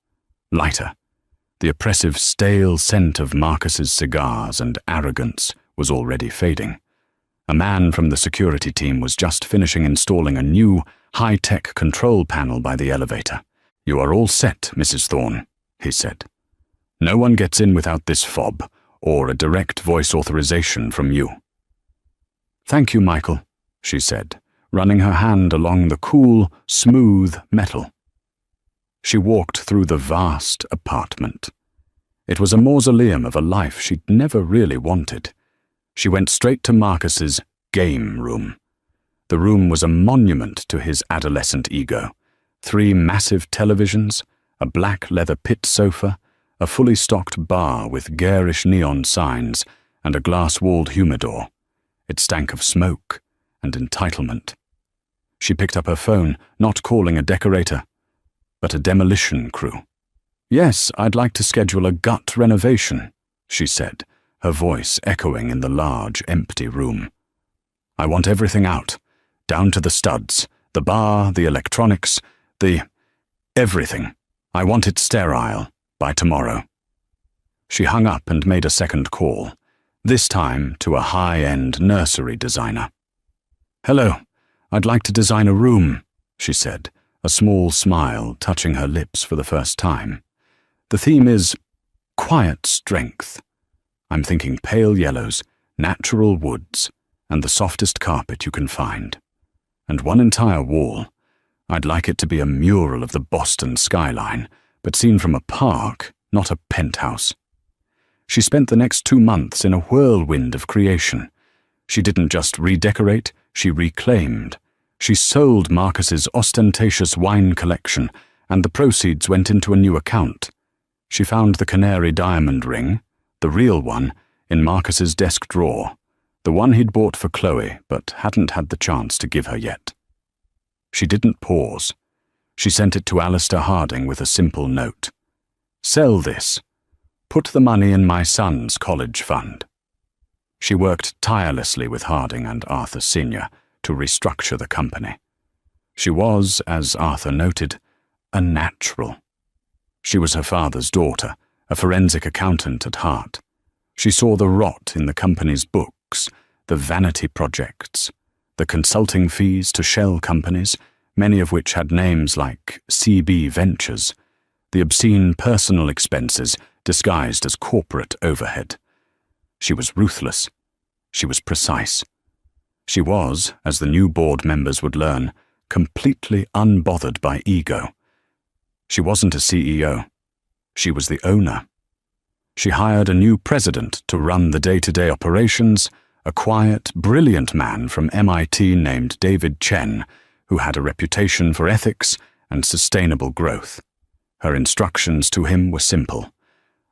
lighter. The oppressive stale scent of Marcus's cigars and arrogance was already fading. A man from the security team was just finishing installing a new, high-tech control panel by the elevator. "You are all set, Mrs. Thorne," he said. "No one gets in without this fob, or a direct voice authorization from you." "Thank you, Michael," she said, running her hand along the cool, smooth metal. She walked through the vast apartment. It was a mausoleum of a life she'd never really wanted. She went straight to Marcus's game room. The room was a monument to his adolescent ego. 3 massive televisions, a black leather pit sofa, a fully stocked bar with garish neon signs, and a glass-walled humidor. It stank of smoke and entitlement. She picked up her phone, not calling a decorator, but a demolition crew. "Yes, I'd like to schedule a gut renovation," she said, her voice echoing in the large, empty room. "I want everything out, down to the studs, the bar, the electronics, everything. I want it sterile by tomorrow." She hung up and made a second call, this time to a high-end nursery designer. "Hello, I'd like to design a room," she said, a small smile touching her lips for the first time. "The theme is quiet strength. I'm thinking pale yellows, natural woods, and the softest carpet you can find. And one entire wall. I'd like it to be a mural of the Boston skyline, but seen from a park, not a penthouse." She spent the next 2 months in a whirlwind of creation. She didn't just redecorate, she reclaimed. She sold Marcus's ostentatious wine collection, and the proceeds went into a new account. She found the canary diamond ring, the real one, in Marcus's desk drawer, the one he'd bought for Chloe but hadn't had the chance to give her yet. She didn't pause. She sent it to Alistair Harding with a simple note. "Sell this. Put the money in my son's college fund." She worked tirelessly with Harding and Arthur Sr. to restructure the company. She was, as Arthur noted, a natural. She was her father's daughter, a forensic accountant at heart. She saw the rot in the company's books, the vanity projects, the consulting fees to shell companies, many of which had names like CB Ventures, the obscene personal expenses disguised as corporate overhead. She was ruthless. She was precise. She was, as the new board members would learn, completely unbothered by ego. She wasn't a CEO. She was the owner. She hired a new president to run the day-to-day operations, a quiet, brilliant man from MIT named David Chen, who had a reputation for ethics and sustainable growth. Her instructions to him were simple.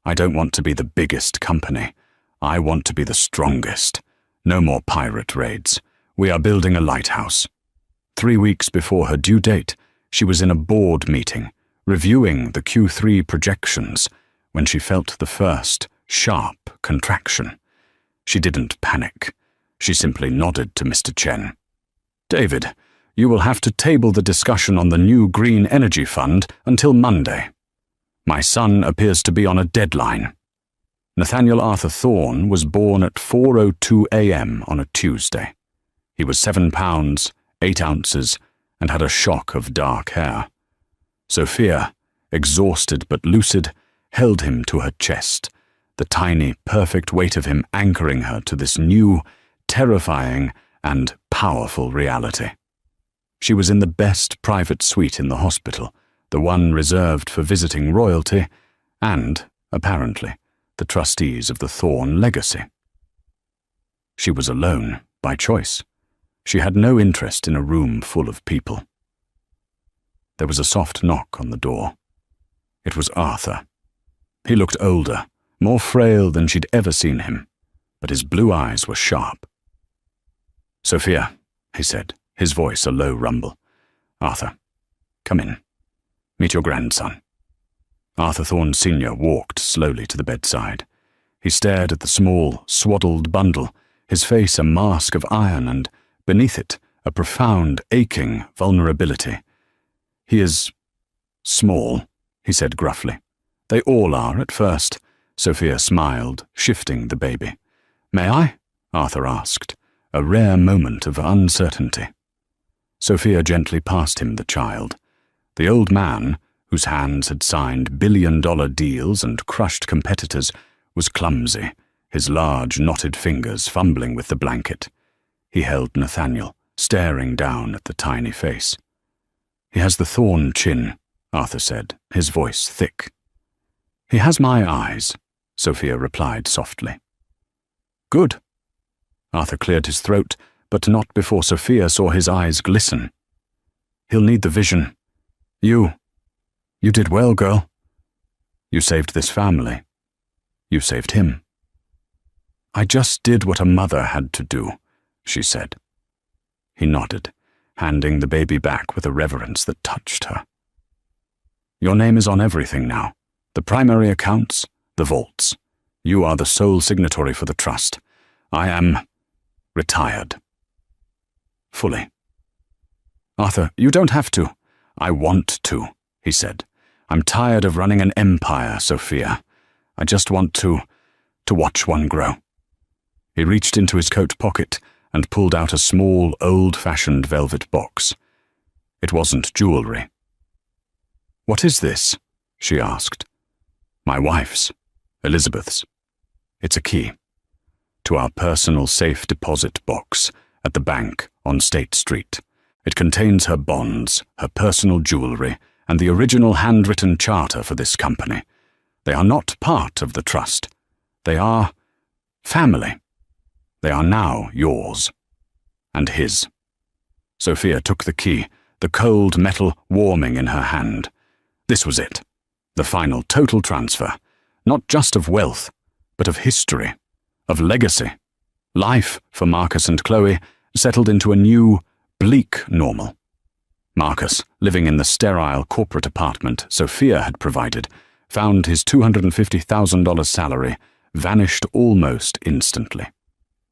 "I don't want to be the biggest company. I want to be the strongest. No more pirate raids. We are building a lighthouse." 3 weeks before her due date, she was in a board meeting, reviewing the Q3 projections, when she felt the first, sharp contraction. She didn't panic. She simply nodded to Mr. Chen. "David, you will have to table the discussion on the new green energy fund until Monday. My son appears to be on a deadline." Nathaniel Arthur Thorne was born at 4:02 a.m. on a Tuesday. He was 7 pounds, 8 ounces, and had a shock of dark hair. Sophia, exhausted but lucid, held him to her chest, the tiny, perfect weight of him anchoring her to this new, terrifying, and powerful reality. She was in the best private suite in the hospital, the one reserved for visiting royalty, and, apparently, the trustees of the Thorne legacy. She was alone, by choice. She had no interest in a room full of people. There was a soft knock on the door. It was Arthur. He looked older, more frail than she'd ever seen him, but his blue eyes were sharp. "Sophia," he said, his voice a low rumble. "Arthur, come in. Meet your grandson." Arthur Thorne Sr. walked slowly to the bedside. He stared at the small, swaddled bundle, his face a mask of iron and, beneath it, a profound, aching vulnerability. "He is small," he said gruffly. "They all are at first." Sophia smiled, shifting the baby. "May I?" Arthur asked, a rare moment of uncertainty. Sophia gently passed him the child. The old man, whose hands had signed billion-dollar deals and crushed competitors, was clumsy, his large, knotted fingers fumbling with the blanket. He held Nathaniel, staring down at the tiny face. "He has the Thorne chin," Arthur said, his voice thick. "He has my eyes," Sophia replied softly. "Good." Arthur cleared his throat, but not before Sophia saw his eyes glisten. "He'll need the vision. You." You did well, girl. You saved this family. You saved him. I just did what a mother had to do, she said. He nodded, handing the baby back with a reverence that touched her. Your name is on everything now. The primary accounts, the vaults. You are the sole signatory for the trust. I am retired. Fully. Arthur, you don't have to. I want to, he said. I'm tired of running an empire, Sophia. I just want to watch one grow. He reached into his coat pocket and pulled out a small, old-fashioned velvet box. It wasn't jewelry. What is this? She asked. My wife's, Elizabeth's. It's a key to our personal safe deposit box at the bank on State Street. It contains her bonds, her personal jewelry, and the original handwritten charter for this company. They are not part of the trust. They are family. They are now yours. And his. Sophia took the key, the cold metal warming in her hand. This was it. The final total transfer, not just of wealth, but of history, of legacy. Life for Marcus and Chloe settled into a new, bleak normal. Marcus, living in the sterile corporate apartment Sophia had provided, found his $250,000 salary vanished almost instantly.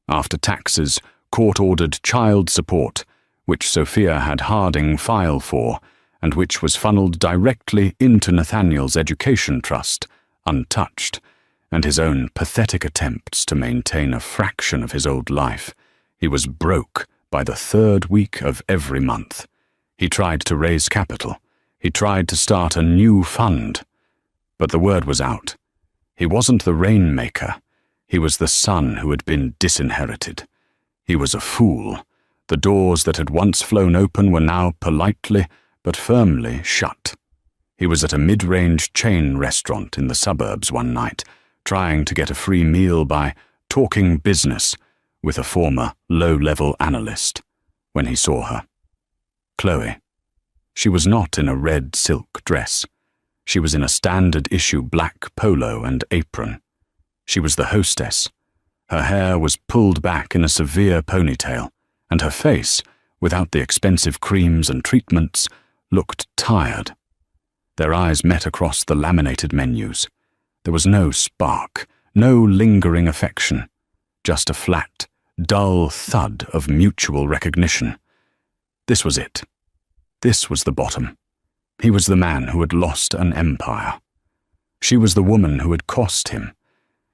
After taxes, court-ordered child support, which Sophia had Harding file for, and which was funneled directly into Nathaniel's education trust, untouched, and his own pathetic attempts to maintain a fraction of his old life, he was broke by the third week of every month. He tried to raise capital. He tried to start a new fund. But the word was out. He wasn't the rainmaker. He was the son who had been disinherited. He was a fool. The doors that had once flown open were now politely but firmly shut. He was at a mid-range chain restaurant in the suburbs one night, trying to get a free meal by talking business with a former low-level analyst, when he saw her. Chloe. She was not in a red silk dress. She was in a standard-issue black polo and apron. She was the hostess. Her hair was pulled back in a severe ponytail, and her face, without the expensive creams and treatments, looked tired. Their eyes met across the laminated menus. There was no spark, no lingering affection, just a flat, dull thud of mutual recognition. This was it. This was the bottom. He was the man who had lost an empire. She was the woman who had cost him.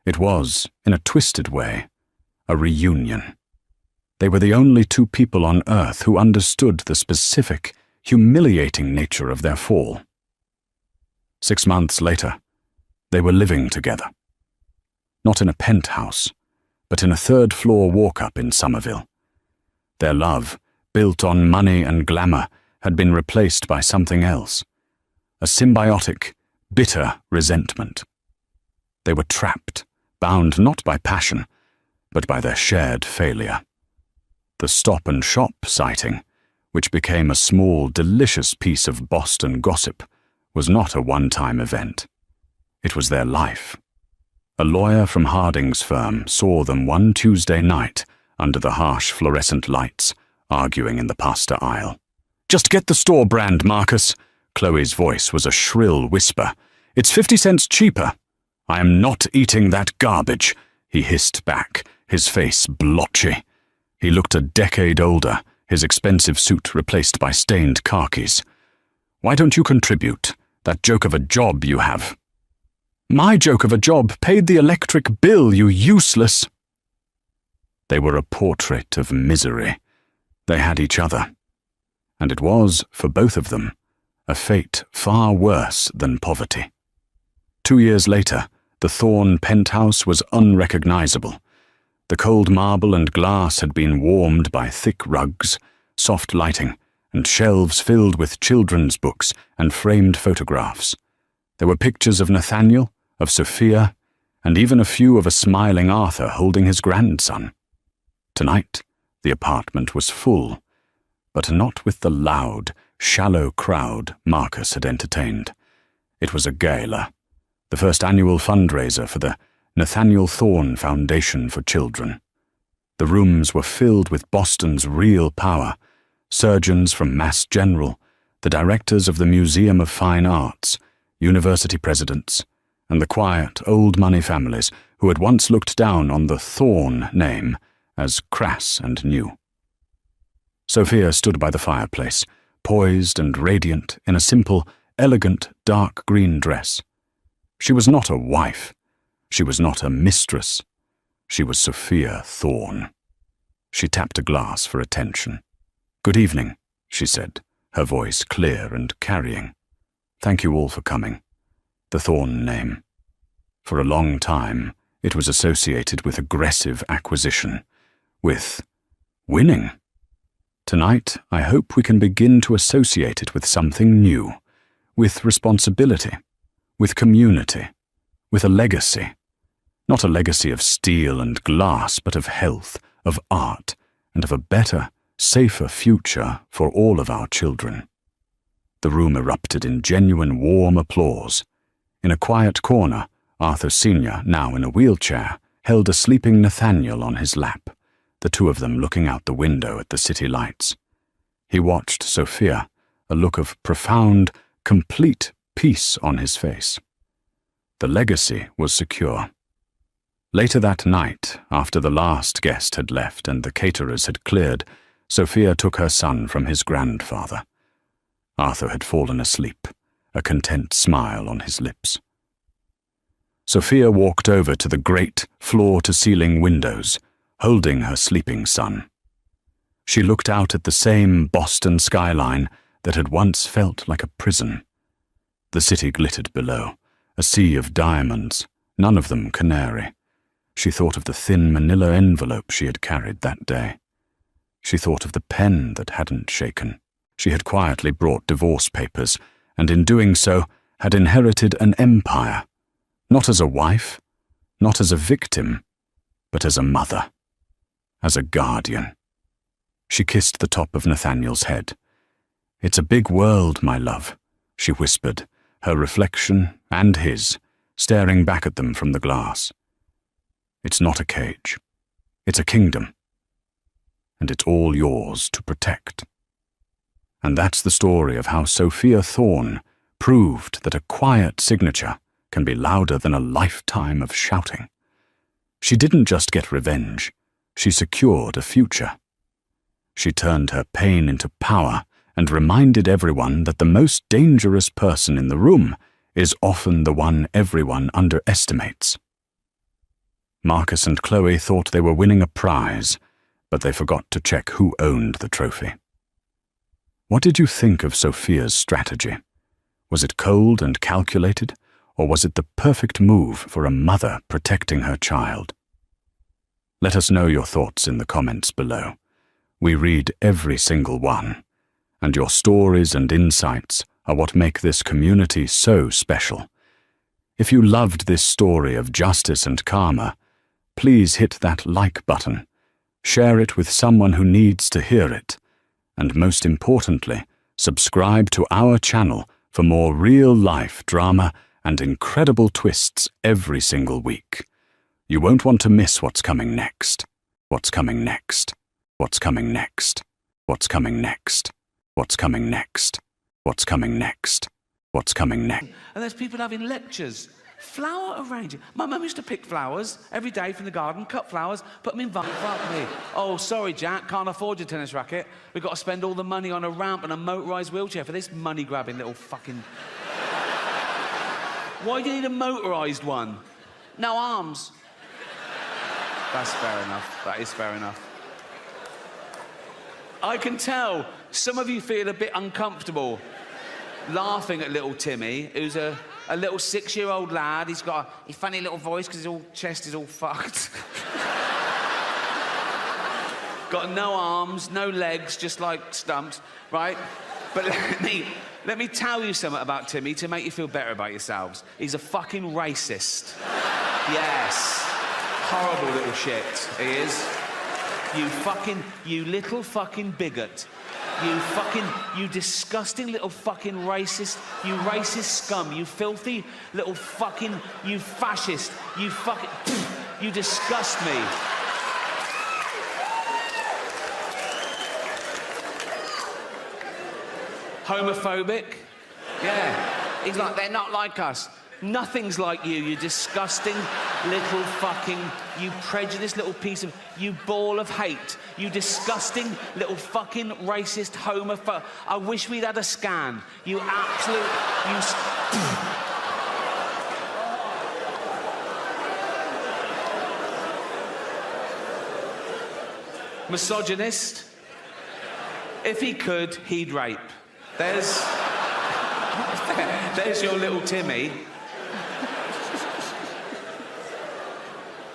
It was, in a twisted way, a reunion. They were the only two people on earth who understood the specific, humiliating nature of their fall. 6 months later, they were living together. Not in a penthouse, but in a third-floor walk-up in Somerville. Their love, built on money and glamour, had been replaced by something else. A symbiotic, bitter resentment. They were trapped, bound not by passion, but by their shared failure. The Stop and Shop sighting, which became a small, delicious piece of Boston gossip, was not a one-time event. It was their life. A lawyer from Harding's firm saw them one Tuesday night under the harsh fluorescent lights, arguing in the pasta aisle. "Just get the store brand, Marcus." Chloe's voice was a shrill whisper. "It's 50 cents cheaper." "I am not eating that garbage," he hissed back, his face blotchy. He looked a decade older, his expensive suit replaced by stained khakis. "Why don't you contribute? That joke of a job you have." "My joke of a job paid the electric bill, you useless." They were a portrait of misery. They had each other. And it was, for both of them, a fate far worse than poverty. 2 years later, the Thorne penthouse was unrecognizable. The cold marble and glass had been warmed by thick rugs, soft lighting, and shelves filled with children's books and framed photographs. There were pictures of Nathaniel, of Sophia, and even a few of a smiling Arthur holding his grandson. Tonight, the apartment was full, but not with the loud, shallow crowd Marcus had entertained. It was a gala, the first annual fundraiser for the Nathaniel Thorne Foundation for Children. The rooms were filled with Boston's real power, surgeons from Mass General, the directors of the Museum of Fine Arts, university presidents, and the quiet, old money families who had once looked down on the Thorne name as crass and new. Sophia stood by the fireplace, poised and radiant in a simple, elegant, dark green dress. She was not a wife. She was not a mistress. She was Sophia Thorne. She tapped a glass for attention. "Good evening," she said, her voice clear and carrying. "Thank you all for coming." The Thorne name. For a long time, it was associated with aggressive acquisition, with winning. Tonight, I hope we can begin to associate it with something new, with responsibility, with community, with a legacy. Not a legacy of steel and glass, but of health, of art, and of a better, safer future for all of our children. The room erupted in genuine warm applause. In a quiet corner, Arthur Sr., now in a wheelchair, held a sleeping Nathaniel on his lap, the two of them looking out the window at the city lights. He watched Sophia, a look of profound, complete peace on his face. The legacy was secure. Later that night, after the last guest had left and the caterers had cleared, Sophia took her son from his grandfather. Arthur had fallen asleep, a content smile on his lips. Sophia walked over to the great floor-to-ceiling windows, holding her sleeping son. She looked out at the same Boston skyline that had once felt like a prison. The city glittered below, a sea of diamonds, none of them canary. She thought of the thin manila envelope she had carried that day. She thought of the pen that hadn't shaken. She had quietly brought divorce papers, and in doing so had inherited an empire, not as a wife, not as a victim, but as a mother, as a guardian. She kissed the top of Nathaniel's head. "It's a big world, my love," she whispered, her reflection and his staring back at them from the glass. "It's not a cage. It's a kingdom. And it's all yours to protect." And that's the story of how Sophia Thorne proved that a quiet signature can be louder than a lifetime of shouting. She didn't just get revenge, she secured a future. She turned her pain into power and reminded everyone that the most dangerous person in the room is often the one everyone underestimates. Marcus and Chloe thought they were winning a prize, but they forgot to check who owned the trophy. What did you think of Sophia's strategy? Was it cold and calculated, or was it the perfect move for a mother protecting her child? Let us know your thoughts in the comments below. We read every single one, and your stories and insights are what make this community so special. If you loved this story of justice and karma, please hit that like button, share it with someone who needs to hear it, and most importantly, subscribe to our channel for more real-life drama and incredible twists every single week. You won't want to miss what's coming next. What's coming next? What's coming next? What's coming next? What's coming next? What's coming next? What's coming next? And there's people having lectures. Flower arranging. My mum used to pick flowers every day from the garden, cut flowers, put them in vase. Fuck me. Oh, sorry, Jack, can't afford your tennis racket. We've got to spend all the money on a ramp and a motorised wheelchair for this money-grabbing little fucking... Why do you need a motorised one? No arms. That's fair enough. That is fair enough. I can tell some of you feel a bit uncomfortable laughing at little Timmy, who's a little 6-year-old lad. He's got a funny little voice because his chest is all fucked. Got no arms, no legs, just like stumps, right? But let me tell you something about Timmy to make you feel better about yourselves. He's a fucking racist. Yes. Horrible little shit, he is. You little fucking bigot. You disgusting little fucking racist, you racist scum, you filthy little fucking, you fascist, you fucking, you disgust me. Homophobic? Yeah. He's like, they're not like us. Nothing's like you disgusting little fucking, you prejudiced little piece of, you ball of hate. You disgusting little fucking racist homophobe. I wish we'd had a scan. You absolute, misogynist. If he could, he'd rape. There's your little Timmy.